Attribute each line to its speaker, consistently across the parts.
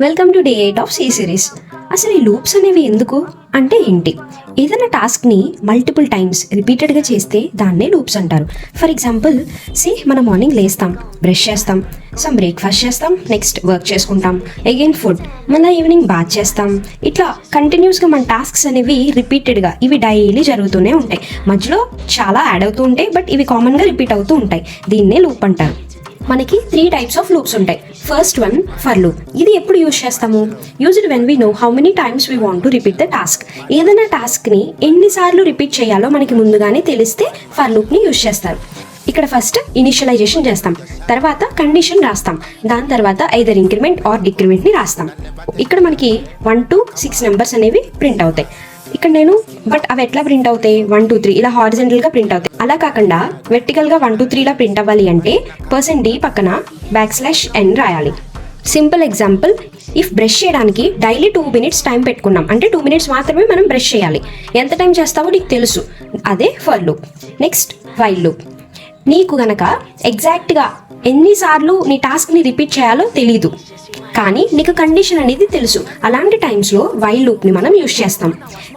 Speaker 1: Welcome to day 8 of C series. అసలు ఈ loops అనేవి ఎందుకు అంటే ఏంటి? ఏదైనా టాస్క్ని మల్టిపుల్ టైమ్స్ రిపీటెడ్గా చేస్తే దాన్నే లూప్స్ అంటారు. ఫర్ ఎగ్జాంపుల్ మనం మార్నింగ్ లేస్తాం, బ్రష్ చేస్తాం, సమ్ బ్రేక్ఫాస్ట్ చేస్తాం, నెక్స్ట్ వర్క్ చేసుకుంటాం, అగైన్ ఫుడ్, మళ్ళీ ఈవినింగ్ బాత్ చేస్తాం. ఇట్లా కంటిన్యూస్గా మన టాస్క్స్ అనేవి రిపీటెడ్గా ఇవి డైలీ జరుగుతూనే ఉంటాయి. మధ్యలో చాలా యాడ్ అవుతూ ఉంటాయి, బట్ ఇవి కామన్గా రిపీట్ అవుతూ ఉంటాయి. దీన్నే లూప్ అంటారు. మనకి 3 టైప్స్ ఆఫ్ లూప్స్ ఉంటాయి. First one for loop. ఇది ఎప్పుడు యూజ్ చేస్తాము? Used when we know how many times we want to repeat the task. ఏదైనా టాస్క్ని ఎన్నిసార్లు రిపీట్ చేయాలో మనకి ముందుగానే తెలిస్తే ఫర్ లూప్ని యూజ్ చేస్తారు. ఇక్కడ ఫస్ట్ ఇనిషియలైజేషన్ చేస్తాం, తర్వాత కండిషన్ రాస్తాం, దాని తర్వాత ఐదర్ ఇంక్రిమెంట్ ఆర్ డిక్రిమెంట్ని రాస్తాం. ఇక్కడ మనకి 1 to 6 నెంబర్స్ అనేవి ప్రింట్ అవుతాయి. ఇక్కడ బట్ అవి ఎట్లా ప్రింట్ అవుతాయి? 1 2 3 ఇలా హారిజెంటల్ గా ప్రింట్ అవుతాయి. అలా కాకుండా వెర్టికల్ గా 1 2 3 లా ప్రింట్ అవ్వాలి అంటే %d పక్కన \n రాయాలి. సింపుల్ ఎగ్జాంపుల్, ఇఫ్ బ్రష్ చేయడానికి డైలీ 2 minutes టైం పెట్టుకున్నాం అంటే 2 minutes మాత్రమే మనం బ్రష్ చేయాలి. ఎంత టైం చేస్తావో నీకు తెలుసు, అదే for loop. Next while loop. నీకు గనక ఎగ్జాక్ట్గా ఎన్నిసార్లు నీ టాస్క్ని రిపీట్ చేయాలో తెలీదు, కానీ నీకు కండిషన్ అనేది తెలుసు. అలాంటి టైమ్స్లో వైల్ లూప్ని మనం యూజ్ చేస్తాం.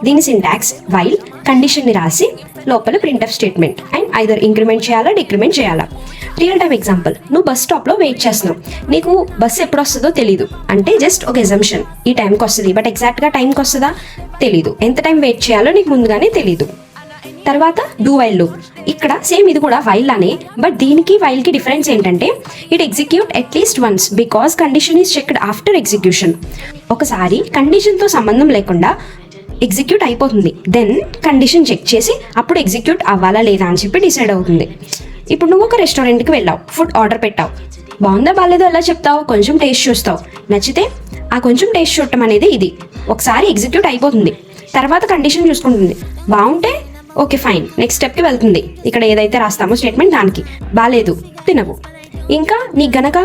Speaker 1: దీని సింటాక్స్ వైల్, కండిషన్ని రాసి లోపల printf statement and either increment చేయాలా డిక్రిమెంట్ చేయాలా. రియల్ టైమ్ ఎగ్జాంపుల్, నువ్వు బస్ స్టాప్లో వెయిట్ చేస్తున్నావు, నీకు బస్సు ఎప్పుడు వస్తుందో తెలీదు, అంటే జస్ట్ ఒక ఎజంప్షన్ ఈ టైంకి వస్తుంది, బట్ ఎగ్జాక్ట్గా టైంకి వస్తుందా తెలీదు. ఎంత టైం వెయిట్ చేయాలో నీకు ముందుగానే తెలీదు. తర్వాత డూ వైల్ లూప్. ఇక్కడ సేమ్ ఇది కూడా వైల్ లానే, బట్ దీనికి వైల్ కి డిఫరెన్స్ ఏంటంటే it execute at least once because condition is checked after execution. ఒకసారి కండిషన్ తో సంబంధం లేకుండా ఎగ్జిక్యూట్ అయిపోతుంది, దెన్ కండిషన్ చెక్ చేసి అప్పుడు ఎగ్జిక్యూట్ అవ్వాలా లేదా అని చెప్పి డిసైడ్ అవుతుంది. ఇప్పుడు నువ్వు ఒక రెస్టారెంట్కి వెళ్ళావు, ఫుడ్ ఆర్డర్ పెట్టావు, బాగుందా బాగాలేదో ఎలా చెప్తావు? కొంచెం టేస్ట్ చూస్తావు, నచ్చితే ఆ కొంచెం టేస్ట్ చూడటం అనేది ఇది. ఒకసారి ఎగ్జిక్యూట్ అయిపోతుంది, తర్వాత కండిషన్ చూసుకుంటుంది, బాగుంటే ఓకే ఫైన్, నెక్స్ట్ స్టెప్కి వెళ్తుంది. ఇక్కడ ఏదైతే రాస్తామో స్టేట్మెంట్ దానికి, బాలేదు తినవు. ఇంకా నీకు గనక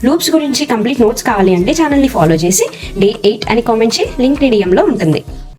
Speaker 1: లూప్స్ గురించి కంప్లీట్ నోట్స్ కావాలి అంటే ఛానల్ని ఫాలో చేసి Day 8 అని కామెంట్ చేయి, లింక్ DMలో ఉంటుంది.